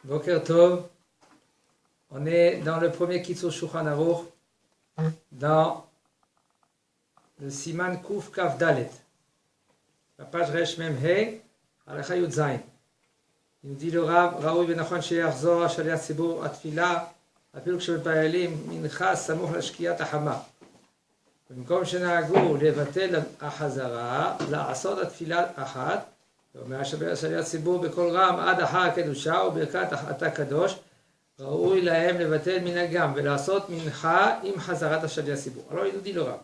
Boker Tov, on est dans le premier Kitzur Shulchan Aruch, dans le Siman Kuf Kaf Dalet, la page Resh Mem He, Halacha Yud Zayin. Il nous dit le Rav, Raoui Benachon Sheyachzor, Shaliat Tzibur, Atfila, אפילו כשמתפללים מנחה סמוך לשקיעת החמה. במקום שנהגו לבטל החזרה, לעשות התפילה אחת, ואומר שליח ציבור בקול רם עד אחר הקדושה וברכת אתה קדוש, ראוי להם לבטל מנהגם ולעשות מנחה עם חזרת השליח ציבור. Alors il nous dit le Rav,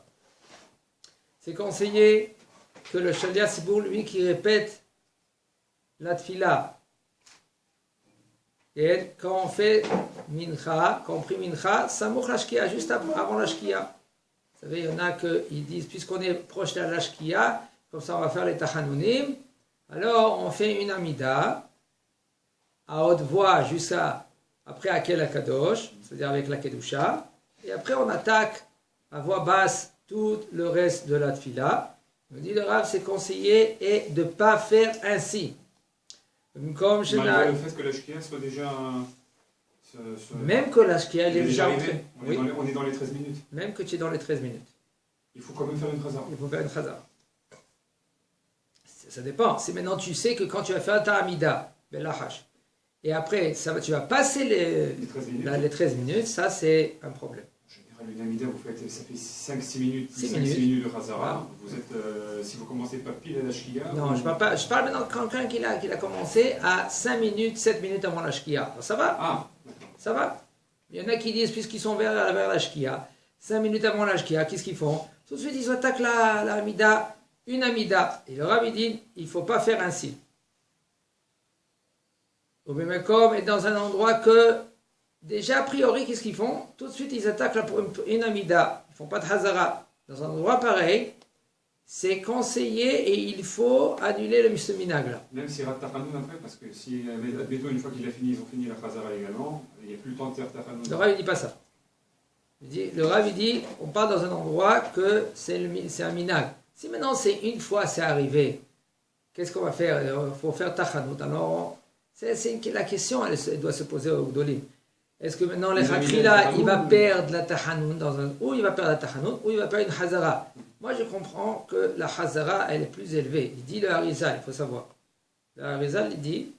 c'est conseillé que le shaliach ציבור, lui qui répète la tfila, et quand on fait mincha, quand on prie mincha, samouch l'ashkia, juste avant l'ashkia. Vous savez, il y en a qui disent, puisqu'on est proche de l'ashkia, comme ça on va faire les tachanunim, alors on fait une amida, à haute voix jusqu'à après Akel Akadosh, c'est-à-dire avec la kedusha, et après on attaque à voix basse tout le reste de la tfila. Me dit le Rav, c'est conseillé et de ne pas faire ainsi. Comme malgré le fait que la shkia soit déjà... Même que la shkia est déjà arrivé. On est dans les 13 minutes. Même que tu es dans les 13 minutes. Il faut quand même faire une chazara. Il faut faire une chazara. Ça dépend. Si maintenant tu sais que quand tu vas faire ta amida, belahash, et après tu vas passer les 13 minutes, ça c'est un problème. En général, une amida, ça fait 5-6 minutes, 6 minutes de chazara. Voilà. Vous êtes, si vous commencez pas pile à la shkia... Non, je parle maintenant de quelqu'un qui a commencé à 5 minutes, 7 minutes avant la shkia. Ça va? Ah, ça va? Il y en a qui disent, puisqu'ils sont vers la shkia, 5 minutes avant la shkia, qu'est-ce qu'ils font? Tout de suite, ils attaquent la amida, une amida. Et le Rav dit, il ne faut pas faire ainsi. Au Bemekom est dans un endroit que, déjà a priori, qu'est-ce qu'ils font? Tout de suite, ils attaquent là pour une amida. Ils ne font pas de hazara. Dans un endroit pareil, c'est conseillé et il faut annuler le minhag là. Même si rat tachanoun après, parce que si, admettons, une fois qu'il a fini, ils ont fini la chazara également, il n'y a plus le temps de faire tachanoun. Le Rav ne dit pas ça. Le Rav dit, on part dans un endroit que c'est un minhag. Si maintenant c'est une fois c'est arrivé, qu'est-ce qu'on va faire? Il faut faire tachanout. Alors, la question, elle doit se poser au Gdolim. Est-ce que maintenant le Khatrila, il va perdre la tachanout ou il va perdre la tachanout, ou il va perdre une hazara? Moi, je comprends que la hazara, elle est plus élevée. Il dit le Harizal, il faut savoir. Le Harizal, il dit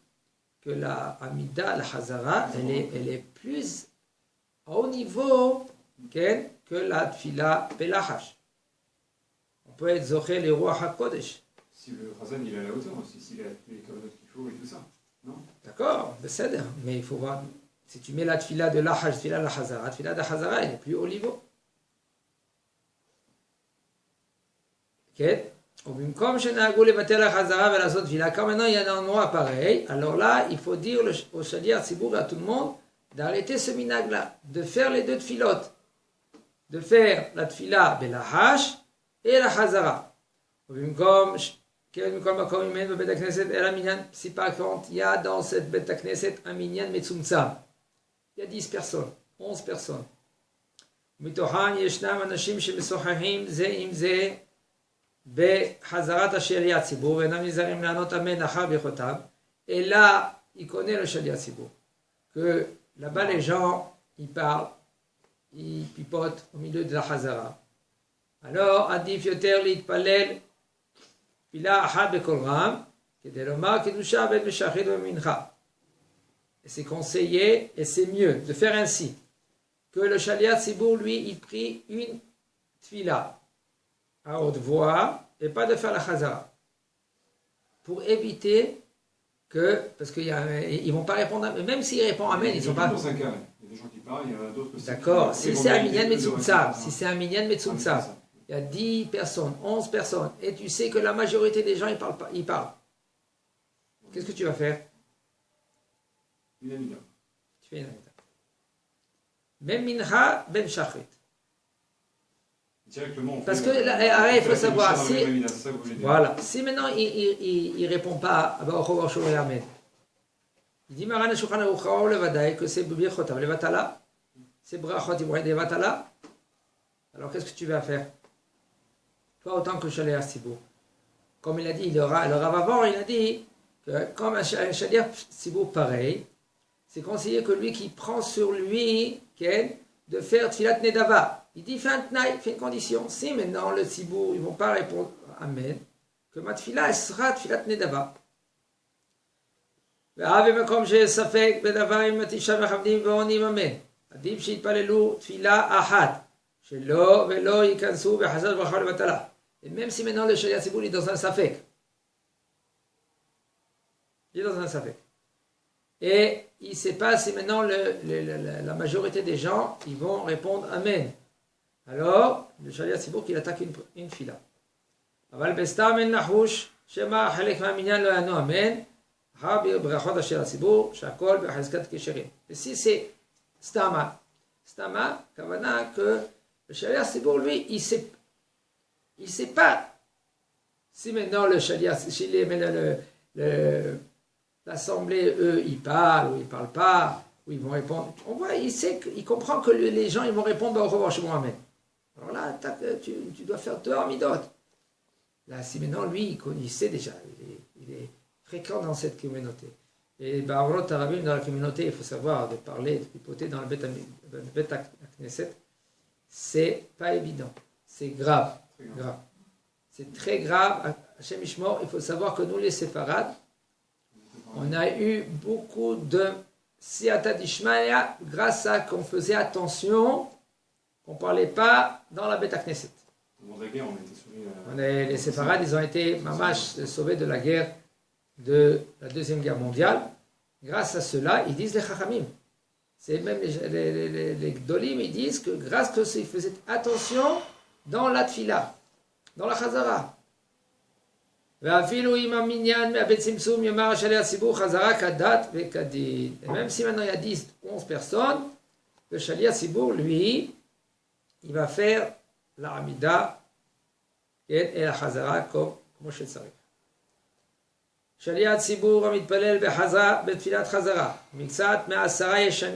que la amida, la hazara, elle est plus à haut niveau que la tfila belahash. On peut être zoché les rois HaKodesh. Si le Khazan, il est à la hauteur aussi, s'il a les kavanotes qu'il faut et tout ça, non? D'accord, mais il faut voir. Si tu mets la tfila de lahash, tfila de la hazara, tfila de la hazara, elle est plus haut niveau. Comme maintenant il y a un endroit pareil, alors là il faut dire au shaliach tzibur et à tout le monde d'arrêter ce minhag là, de faire les deux tfilotes, de faire la tfila belahash et la hazara. Si par contre il y a dans cette bet knesset un minyan metzumtzam, il y a 10 personnes, 11 personnes. מתוכן ישנם אנשים שמשוחחים זה עם זה בחזרת השליח ציבור ואינם נזהרים לענות אמן אחר ברכותיו, et là il connaît le shaliach ציבור que là-bas les gens ils parlent, ils pipotent au milieu de la hazara. Alors עדיף יותר להתפלל תפילה אחת בקול רם כדי לומר קדושה בין בשחרית ובמנחה. Et c'est conseillé et c'est mieux de faire ainsi que le shaliach ציבור lui il prie une tfila à haute voix et pas de faire la chazara pour éviter que, parce qu'ils ne vont pas répondre, même s'ils répondent amen, ils ne sont pas... Dans un cas, il y a des gens qui parlent, il y en a d'autres... D'accord, si c'est un minyan metzumtzam, il y a 10 personnes, 11 personnes, et tu sais que la majorité des gens, ils parlent pas, ils parlent. Qu'est-ce que tu vas faire? Une amida. Tu fais une amida. Même mincha, ben shachrit. Parce que là, il faut savoir si, voilà, si maintenant il répond pas, il dit Maran Shulchan Aruch levadai que c'est birchotav levatala, c'est brachot ibrahim levatala. Alors qu'est-ce que tu vas faire? Toi autant que shaliach tzibur. Comme il a dit, le Rav avant, il a dit que comme un shaliach tzibur pareil, c'est conseillé que lui qui prend sur lui de faire Tfilat Nedava. Il dit, fais un tnaï, fais une condition. Si maintenant le Tzibour, ils ne vont pas répondre Amen, que ma Tfila, elle sera Tfilat Nedava. ובמקום שיש ספק בדבר אם תשעה מכבדים ועונים אמן. עדיף שיתפללו תפילה אחת, שלא ולא ייכנסו בחשש ברכה לבטלה. Et même si maintenant le Shaliach Tzibour est dans un safek. Il est dans un safek. Et il ne sait pas si maintenant la majorité des gens ils vont répondre Amen. Alors, le Shaliach Tzibour qu'il attaque une fila. אבל בסתם אין לחוש שמה חלק מהמניין לא יענו אמן. Et si c'est Stama, Kavana, que le Shaliach Tzibour, lui, il sait pas si maintenant le Shaliach, si l'assemblée, eux, ils parlent ou ils parlent pas, ou ils vont répondre. On voit, il comprend que les gens, ils vont répondre au revoir chez Mohamed. Alors là, tu dois faire deux amidot. Là, si maintenant, lui, il sait déjà, il est fréquent dans cette communauté. Et Ba'arot Arabim, dans la communauté, il faut savoir, de parler, de pipoter dans le Bet Knesset, c'est pas évident. C'est grave. C'est très grave. Hashem Ishmor, il faut savoir que nous, les séfarades, on a eu beaucoup de Siyata d'Ishmaïa grâce à qu'on faisait attention, qu'on ne parlait pas dans la Bet Knesset. Au moment de la guerre, on était sauvés. Les séfarades, ils ont été mamash sauvés de la guerre de la Deuxième Guerre mondiale. Grâce à cela, ils disent les Chachamim. C'est même les Gdolim, ils disent que grâce à ça, ils faisaient attention dans la Tfila, dans la Chazara. Et même si maintenant il y a 10, 11 personnes, le Shaliach Tzibour, lui, il va faire la Hamida et la Chazara comme Moshe Tzarek. שליח ציבור המתפלל בתפילת חזרה, מקצת מ10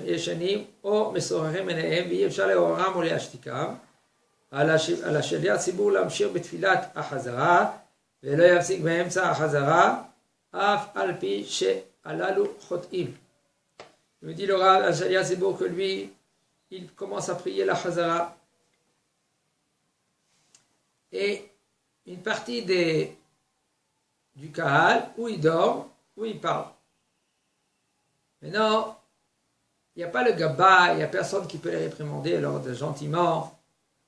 ישנים או מסוררים עיניהם ואי אפשר לעוררם או להשתיקם, על השליח ציבור להמשיך בתפילת החזרה ולא יפסיק באמצע החזרה אף על פי שהללו חוטאים. Il me dit le Rav, à Shaliach Tzibour, que lui, il commence à prier la Chazara. Et une partie du Kahal, où il dort, où il parle. Maintenant, il n'y a pas le Gaba, il n'y a personne qui peut les réprimander, alors de gentiment,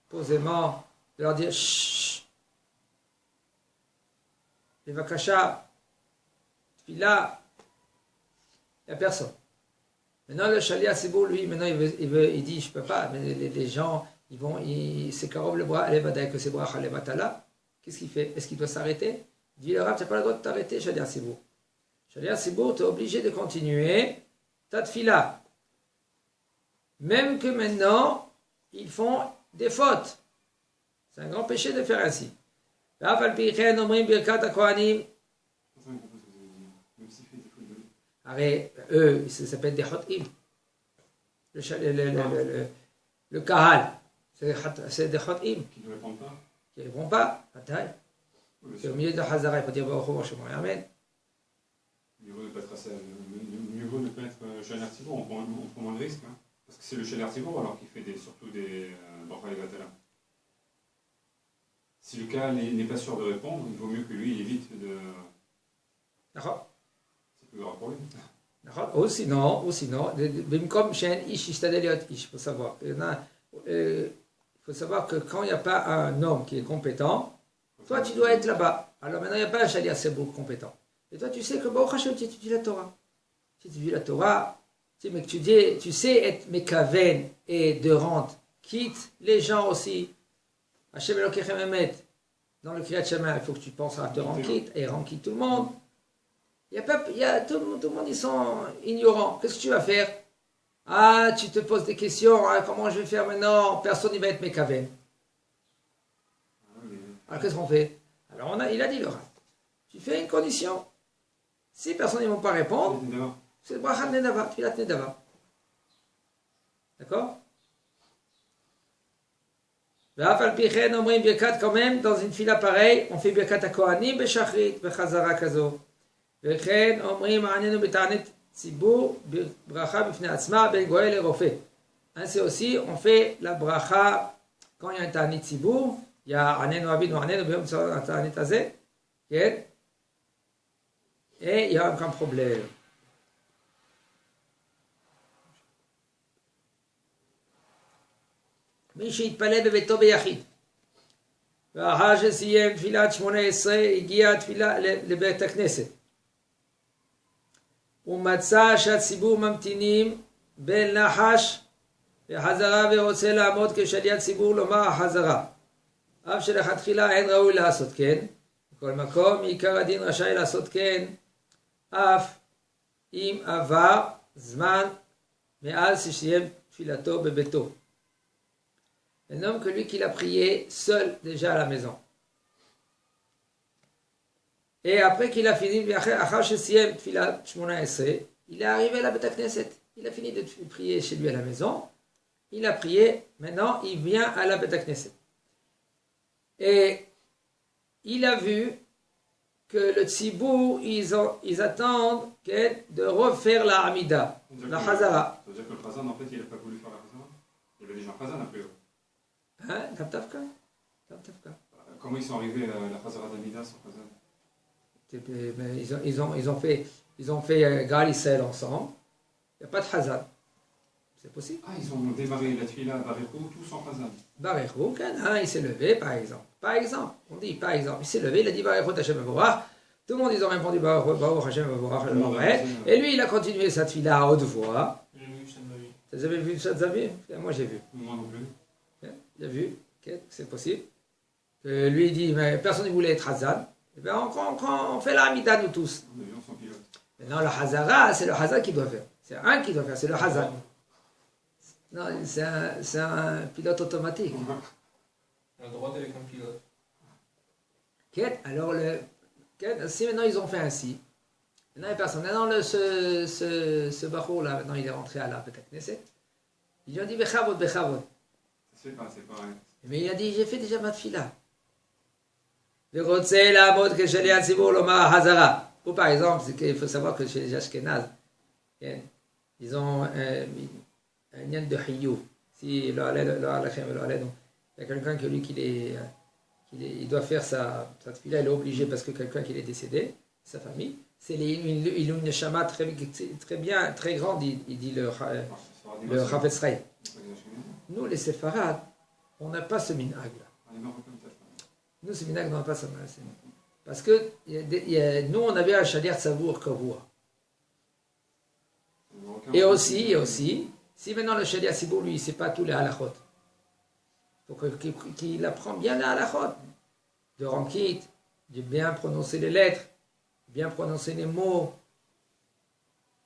posément, de leur dire chut. Les Vakasha, Tfila, il n'y a personne. Maintenant, le Shaliach Tzibour, lui, maintenant, il dit je ne peux pas, mais les gens, c'est Karov le bras, que c'est Bracha le Batala. Qu'est-ce qu'il fait? Est-ce qu'il doit s'arrêter? Il dit le Rav, tu n'as pas le droit de t'arrêter, Shaliach Tzibour. Shaliach Tzibour, tu es obligé de continuer ta tfila. Même que maintenant, ils font des fautes. C'est un grand péché de faire ainsi. Eux, ça s'appelle des chotim. Le kahal, c'est des chotim. Qui ne répondent pas. Qui ne répondent pas. C'est au milieu de Hazara, il faut dire Amen. Mieux vaut ne pas être Shaliach Tzibour, on prend moins de risques. Hein. Parce que c'est le Shaliach Tzibour alors qu'il fait surtout des Bracha Levatala. Si le cas n'est pas sûr de répondre, il vaut mieux que lui il évite de. D'accord. C'est plus grave pour lui. D'accord. Ou sinon, comme chez un ish, il faut savoir. Il faut savoir que quand il n'y a pas un homme qui est compétent, toi, tu dois être là-bas. Alors maintenant, il n'y a pas un Shaliach Tzibour compétent. Et toi, tu sais que Baruch Hashem, tu étudies la Torah. Tu étudies la Torah, tu sais être mekaven et de rente. Quitte les gens aussi. Hashem Elokechem Emet. Dans le Kriyat Shema, il faut que tu penses à te rendre quitte et rendre quitte tout le monde. Tout le monde, ils sont ignorants. Qu'est-ce que tu vas faire? Ah, tu te poses des questions. Ah, comment je vais faire maintenant? Personne ne va être mekaven. Alors qu'est-ce qu'on fait? Alors il a dit le Rav. Tu fais une condition. Si personne ne va pas répondre, c'est Bracha Nedava, Tfilat Nedava. D'accord? Quand même, dans une fila pareille, on fait Birkat HaKohanim Beshachrit, Bechazara Kazo. וכן אומרים ענינו בתענית tzibur bracha b'fnei atzma ben goel et rofé. Ainsi aussi, on fait la bracha quand il y a un ta'anit tzibur. Il y a anenu abinu anenu b'yom ta'anit azeh. Et il n'y a aucun problème. מי שהתפלל בביתו ביחיד, ואחר שסיים תפילת 18 הגיע תפילה לבית הכנסת, ומצא שהציבור ממתינים בנחש בחזרה ורוצה לעמוד כשליח ציבור לומר החזרה, אף שלכתחילה אין ראוי לעשות כן, בכל מקום מעיקר הדין רשאי לעשות כן, אף אם עבר זמן מאז שסיים תפילתו בביתו. Un homme que lui qu'il a prié seul déjà à la maison. Et après qu'il a fini, il est arrivé à la Beth Knesset. Il a fini de prier chez lui à la maison. Il a prié, maintenant il vient à la Beth Knesset. Et il a vu que le Tzibour, ils attendent de refaire la Hamida, la Chazara. Ça veut dire que le Khazan, en fait, il n'a pas voulu faire la Khazan. Il y avait déjà un Khazan après eux. Hein? Comment ils sont arrivés à la Khazara d'Amida sans Khazan? Ils ont fait Gal Israël ensemble. Il n'y a pas de Khazan. C'est possible. Ah, ils ont démarré la Tfila Barechou tout sans Khazan. Barechou, il s'est levé par exemple. On dit par exemple, il s'est levé, il a dit Barechou Hashem Avorach. Tout le monde, ils ont répondu Baruch Hashem Avorach. Et lui, il a continué sa Tfila à haute voix. Vous avez vu ça, Xavier? Moi, j'ai vu. Moi non plus. Il a vu, c'est possible. Lui, il dit, mais personne ne voulait être Hazan. Et bien, on fait la Hamida, nous tous. Maintenant, le Hazara, c'est le Hazan qui doit faire. C'est un qui doit faire, c'est le Hazan. Non, c'est un pilote automatique. La droite avec un pilote. Alors, si maintenant ils ont fait ainsi, maintenant, il n'y a personne. Maintenant, ce Bachour là, maintenant, il est rentré à la Beth Knesset. Ils lui ont dit, Bechavod. C'est pareil. Mais il a dit, j'ai fait déjà ma tfila. Ou par exemple, il faut savoir que chez les Ashkenaz, ils ont un lien de Hiyou. Si il y a quelqu'un que lui, il doit faire sa tfila, il est obligé parce que quelqu'un qui est décédé, sa famille, il a une neshama très bien, très grande, il dit le Chafetz Chaim. Nous, les séfarades, on n'a pas ce minhag-là. Nous, ce minhag, on n'a pas ça. Parce que nous, on avait un shaliach tzavour kavua. Et aussi, si maintenant le shaliach tzavour, lui, il ne sait pas tous les halachot, il faut qu'il apprend bien les halachot, de rankit, de bien prononcer les lettres, bien prononcer les mots,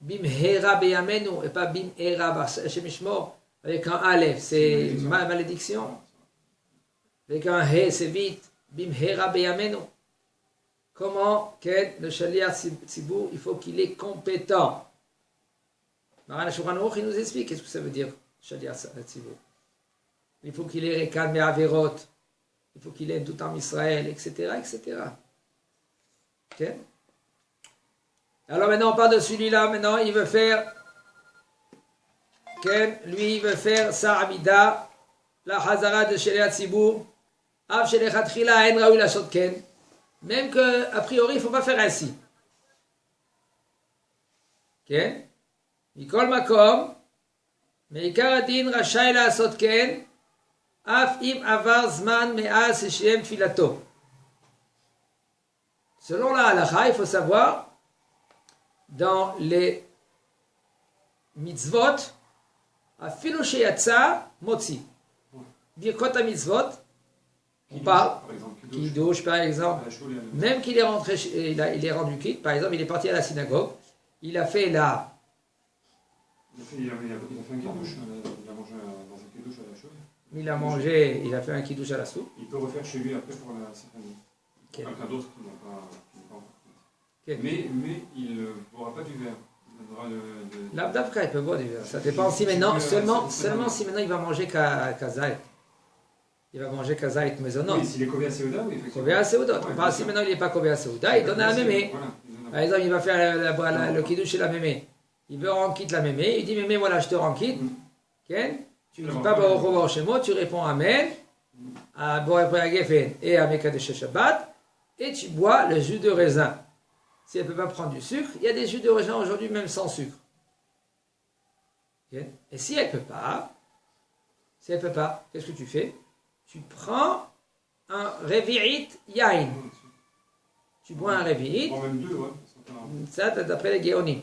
bim hera beyamenu, et pas bim hera shemishmor. Avec un Aleph, c'est malédiction. Avec un He, c'est vite. Bim hera beyamenu. Comment le shaliach tzibur, il faut qu'il est compétent. Maran Shulchan Aruch, il nous explique qu'est-ce que ça veut dire, shaliach tzibur. Il faut qu'il ait rekan me'averot. Il faut qu'il aime tout en Israël, etc., etc. Okay? Alors maintenant, on parle de celui-là. Maintenant, il veut faire... lui, il veut faire sa Hamida, la Hazara de Sheliat Tzibur, Av Shelechatchila En Raoui Lashot Ken, même que, a priori, il ne faut pas faire ainsi. Mikol Makom, Meikar Adin Rashai Lashot Ken, Af Im Avar Zman Me'az Shem Filato. Selon la halakha, il faut savoir, dans les mitzvot, Afilo sheyatsa motzi. Birkot ha-mitzvot, on parle, Kiddush par exemple, même qu'il est rentré, il est rendu quitte, par exemple, il est parti à la synagogue, il a fait la... Il a fait un kiddush, il a mangé dans un kiddush à la chaude. Il a fait un kiddush à la soupe. Il peut refaire chez lui après pour sa famille. Quelqu'un d'autre qui n'a pas encore fait. Mais il ne boira pas du verre. L'Abdavka, il peut boire du verre. Ça dépend si maintenant, seulement si maintenant il va manger kazaït. Il va manger kazaït maisonnant. Oui, s'il est Kovea Seuda, oui, effectivement. Kovea Seuda. On parle si maintenant il n'est pas Kovea Seuda, il donne à la mémé. Par exemple, il va faire le kiddush chez la mémé. il veut rendre quitte la mémé, il dit mémé, voilà, je te rends quitte. Ken, tu ne dis pas Alors, Baruch Hu Baruch Shemo, tu réponds Amen à Boré Geffen et à Mekadesh Shabbat, et tu bois le jus de raisin. Si elle ne peut pas prendre du sucre, il y a des jus de raisin aujourd'hui même sans sucre. Ken. Et si elle ne peut pas, qu'est-ce que tu fais? Tu prends un Revi'it Yain. Tu bois un Revi'it. En même deux, ouais. Ça, c'est d'après les Géonim.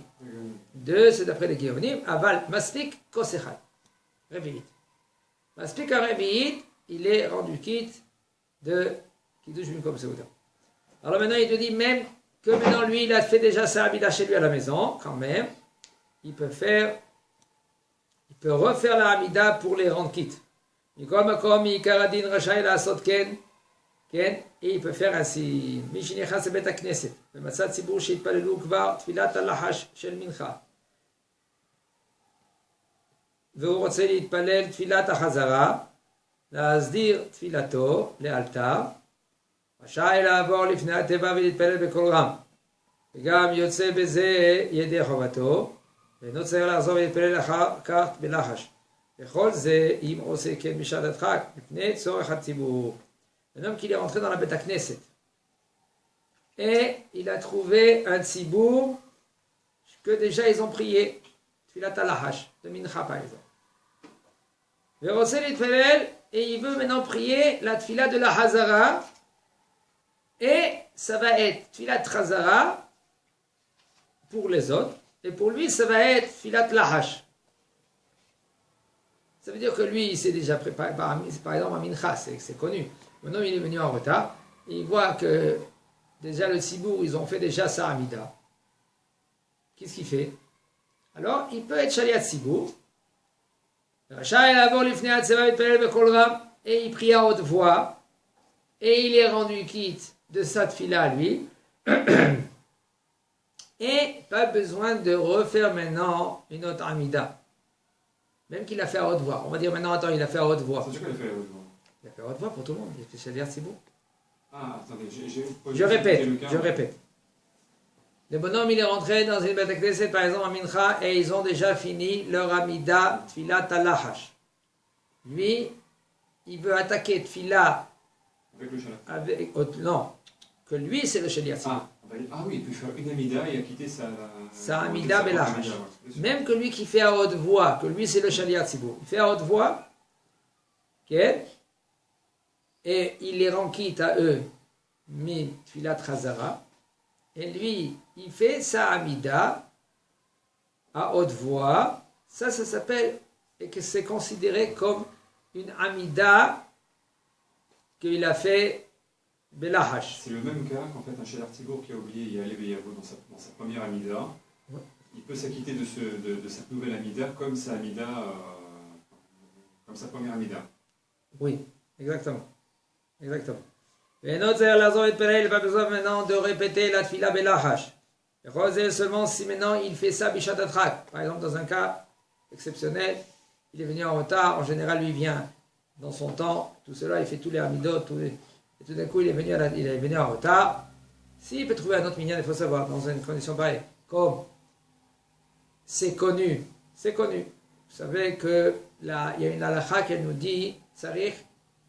Deux, c'est d'après les Géonim. Aval, Maspik, Kosechad. Revi'it. Maspik un Revi'it, il est rendu quitte de Kiddush Binkom Seuda. Alors maintenant, il te dit même que maintenant, lui, il a fait déjà sa Hamida chez lui à la maison, quand même. Il peut refaire la Hamida pour les rendre quitte. Et il peut faire ainsi. מי שנכנס לבית הכנסת ומצא ציבור שהתפללו כבר תפילת הלחש של מנחה והוא רוצה להתפלל תפילת החזרה, להסדיר תפילתו לאלתר, רשאי לעבור לפני התיבה ולהתפלל בקול רם, וגם יוצא בזה ידי חובתו, ואינו צריך לחזור ולהתפלל אחר כך בלחש. וכל זה אם עושה כן בשעת הדחק לפני צורך הציבור. Un homme qui est rentré dans la Beth Knesset et il a trouvé un tzibour que déjà ils ont prié, Tfilat al-Lahash, de Mincha par exemple. Et il veut maintenant prier la Tfilat de la Hazara, et ça va être Tfilat Hazara pour les autres, et pour lui ça va être Tfilat Lahash. Ça veut dire que lui il s'est déjà préparé, par exemple à Mincha, c'est connu. Maintenant, il est venu en retard. Et il voit que déjà le Tzibour, ils ont fait déjà sa Hamida. Qu'est-ce qu'il fait? Alors, il peut être Shaliat Tzibour. Et il prie à haute voix. Et il est rendu quitte de sa tfila à lui. Et pas besoin de refaire maintenant une autre Hamida. Même qu'il a fait à haute voix. On va dire maintenant, attends, il a fait à haute voix. C'est sûr qu'il a fait à haute voix. Il a fait à haute voix pour tout le monde. Il a fait Shaliat Tzibour. Ah, attendez, Je répète. Le bonhomme, il est rentré dans une Beth Knesset, par exemple, à Mincha, et ils ont déjà fini leur Amida Tfilat al-Lahash. Lui, il veut attaquer Tfila avec le Shalat. Non, que lui, c'est le Shaliat Tzibour. Ah oui, il peut faire une Amida et a quitté sa Amida Belahash. Ouais, même que lui qui fait à haute voix, que lui, c'est le Shaliat Tzibour. Il fait à haute voix, okay, et il les rend quitte à eux, min Tfilat Chazara, et lui, il fait sa Amida à haute voix. Ça s'appelle, et que c'est considéré comme une Amida qu'il a fait Belahash. C'est le même cas qu'en fait un Shaliat Tzibour qui a oublié Yalé Beyavo dans sa première Amida. Ouais. Il peut s'acquitter de cette nouvelle Amida comme sa Amida, comme sa première Amida. Oui, exactement. Exactement. Et notre il n'a pas besoin maintenant de répéter la tfila belahash. Seulement si maintenant il fait ça bishat atrak. Par exemple, dans un cas exceptionnel, il est venu en retard, en général lui vient dans son temps, tout cela, il fait tous les amidot, et tout d'un coup il est venu en retard. S'il peut trouver un autre minyan, il faut savoir, dans une condition pareille, comme c'est connu. Vous savez qu'il y a une halakha qui nous dit, Sarich,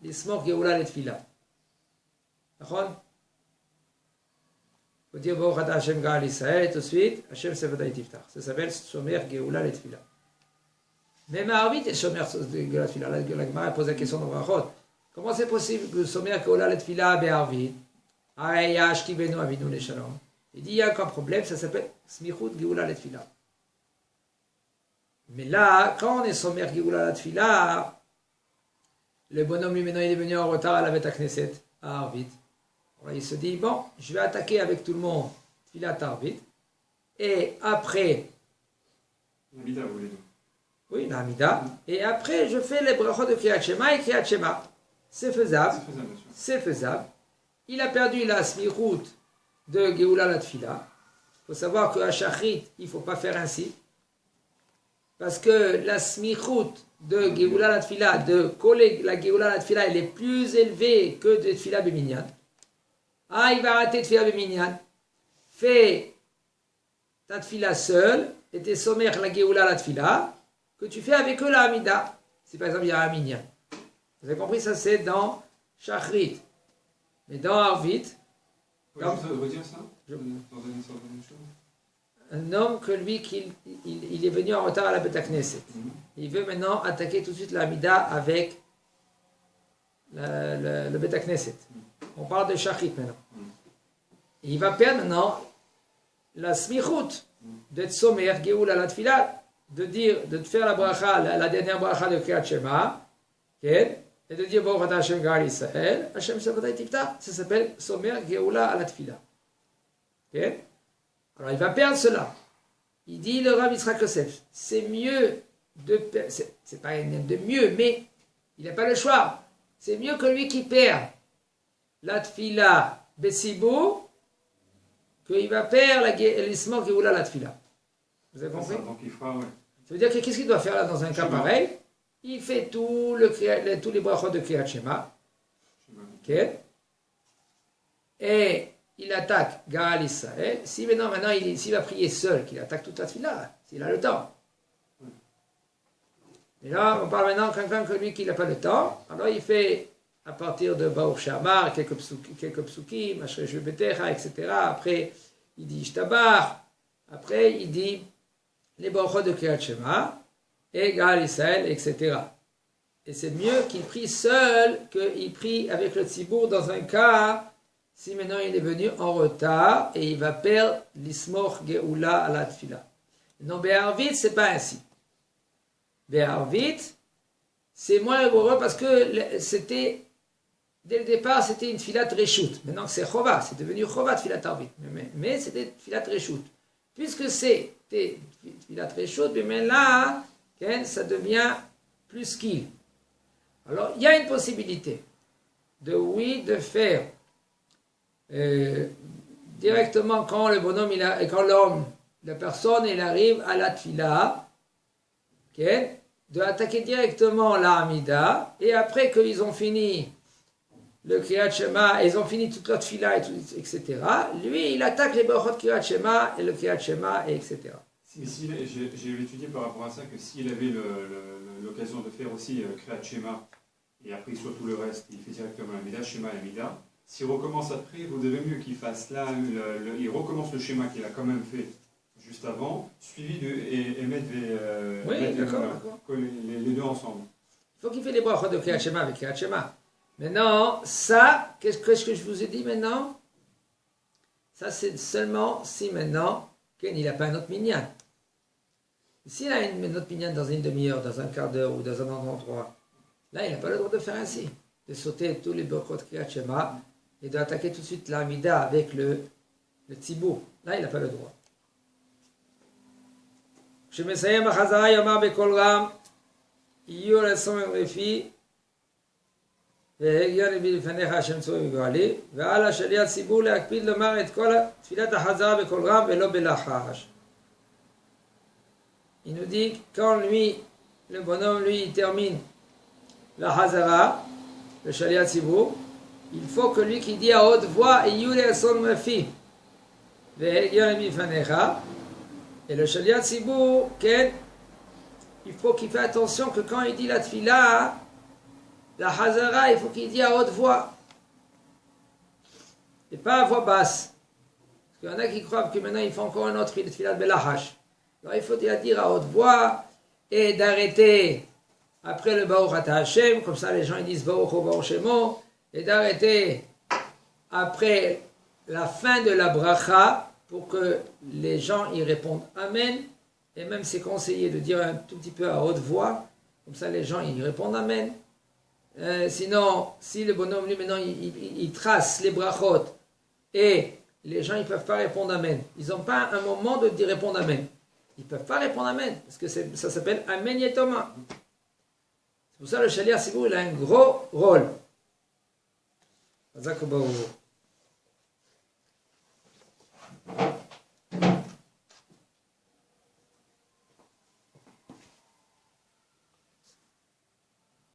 l'ismor geoula letfila. D'accord? Il faut dire Baruch Ata Hashem Gaal Israël et tout de suite Hashem Sevaday Tiftach. Ça s'appelle Shomer Geoula Letfila. Même à Arvit est Shomer Geoula Letfila. La Gemara pose la question dans Brachot. Comment c'est possible que Shomer Geoula Letfila be Arvit? Aïe, Ashkibenu Avinu le Shalom. Il dit il y a un problème, ça s'appelle Smichut Geoula Letfila. Mais là, quand on est Shomer Geoula Letfila, le bonhomme lui maintenant il est venu en retard à la Beth Knesset à Arvit. Alors, il se dit, bon, je vais attaquer avec tout le monde Tfilat Arvit, et après... L'Amida, vous voulez dire? Oui, l'Amida, et après je fais les brachot de Kriyat Shema et Kriyat Shema. C'est faisable, c'est faisable. Il a perdu la smichut de Geoula la Tfila. Il faut savoir qu'à Shachrit, il ne faut pas faire ainsi, parce que la smichut de Geoula la Tfila, de coller la Geoula la Tfila, elle est plus élevée que de Tfila Beminyan. Ah, il va rater Tfila Beminyan. Fais ta Tfila seule, et tes sommaires, la Géoula, la Tfila, que tu fais avec eux la Hamida. Si par exemple il y a un minyan. Vous avez compris, ça c'est dans Shachrit. Mais dans Arvit, Redire ça Je- Dans une sorte de chose. un homme que lui, il est venu en retard à la Beth Knesset. Il veut maintenant attaquer tout de suite la Hamida avec le Beth Knesset. On parle de Shachrit maintenant. Et il va perdre maintenant la smichut d'être sommaire, Géoula la Tfila, de faire la bracha, la dernière bracha de Kriyat Shema, et de dire Baruch Atah Hashem Gal Yisrael, Hashem Shabbatai Tifta. Ça s'appelle sommaire, Géoula à la Tfila. Alors il va perdre cela. Il dit le Rav Yitzhak Yosef, c'est mieux c'est pas de mieux, mais il n'a pas le choix. C'est mieux que lui qui perd la Tfila Bessibou, qu'il va perdre l'ismo Géoula la Tfila. Vous avez compris? Donc il fera, ouais. Ça veut dire que qu'est-ce qu'il doit faire là dans un cas pareil? Il fait tous les brachot de Kriyat Shema. Ok? Et il attaque Gaal Israël. Si maintenant s'il va prier seul, qu'il attaque toute la tefila, s'il a le temps. Et là, on parle maintenant de quelqu'un que lui qui n'a pas le temps. Alors il fait à partir de Baruch Shamar, quelques psukim, Ashrei Betecha, etc. Après, il dit Ishtabar. Après, il dit les brachot de Kriyat Shema, et Gaal Israël, etc. Et c'est mieux qu'il prie seul qu'il prie avec le tzibour dans un cas, si maintenant il est venu en retard et il va perdre l'ismoch Geoula à la tfila. Non, Be'arvit, c'est pas ainsi. Be'arvit, c'est moins rigoureux parce que c'était, dès le départ, c'était une tfilat reshoot. Maintenant c'est chova, c'est devenu chova tfilat arvit. Mais c'était tfilat reshoot. Puisque c'était tfilat reshoot, mais là, ça devient plus qu'il. Alors, il y a une possibilité de faire directement quand le bonhomme, quand l'homme, la personne, il arrive à la tfila, de attaquer directement la Hamida, et après qu'ils ont fini le Kriyat Shema, ils ont fini toute la tfila, etc., lui, il attaque les brachot Kriyat Shema, et le Kriyat Shema, et etc. Mais j'ai étudié par rapport à ça que s'il avait l'occasion de faire aussi Kriyat Shema, et après surtout le reste, il fait directement l'Amida, Shema et Amida, s'il recommence après, vous devez mieux qu'il fasse là, il recommence le schéma qu'il a quand même fait juste avant, suivi et mettre les deux ensemble. Il faut qu'il fait les brachot de Kriyat Shema avec Kriyat Shema. Maintenant, ça, qu'est-ce que je vous ai dit maintenant? Ça, c'est seulement si maintenant, il n'a pas un autre minyan. S'il a un autre minyan dans une demi-heure, dans un quart d'heure ou dans un autre endroit, là, il n'a pas le droit de faire ainsi. De sauter tous les brachot de Kriyat Shema et d'attaquer tout de suite l'Amida avec le tzibour. Là, il n'a pas le droit. כשמסיים בחזרה יאמר בקול רם, יהיו לצום רפי, והגיע לבי לפניך השם צורי וגואלי, ועל השליח ציבור להקפיד לומר את כל תפילת החזרה בקול רם ולא בלחש. Il nous dit, quand lui, le bonhomme, lui, il termine la Hazara, le Shaliat Tzibur, il faut que lui qui dit à haute voix, Yule son mafi, ve'egion bifanecha, et le Shaliat Tzibur, il faut qu'il fasse attention que quand il dit la tfila, la Hazara, il faut qu'il dise à haute voix, et pas à voix basse. Parce qu'il y en a qui croient que maintenant il faut encore un autre tfila de Belahash. Alors il faut dire à haute voix, et d'arrêter après le Baruch Atah Hashem, comme ça les gens ils disent Baruch Hu Baruch Shemo, et d'arrêter après la fin de la bracha pour que les gens y répondent Amen, et même c'est conseillé de dire un tout petit peu à haute voix, comme ça les gens y répondent Amen. Sinon, si le bonhomme lui maintenant il trace les brachot et les gens ils peuvent pas répondre Amen, ils n'ont pas un moment de dire répondre Amen. Ils ne peuvent pas répondre Amen, parce que ça s'appelle Amen Yetoma. C'est pour ça que le Shaliach Tzibur il a un gros rôle.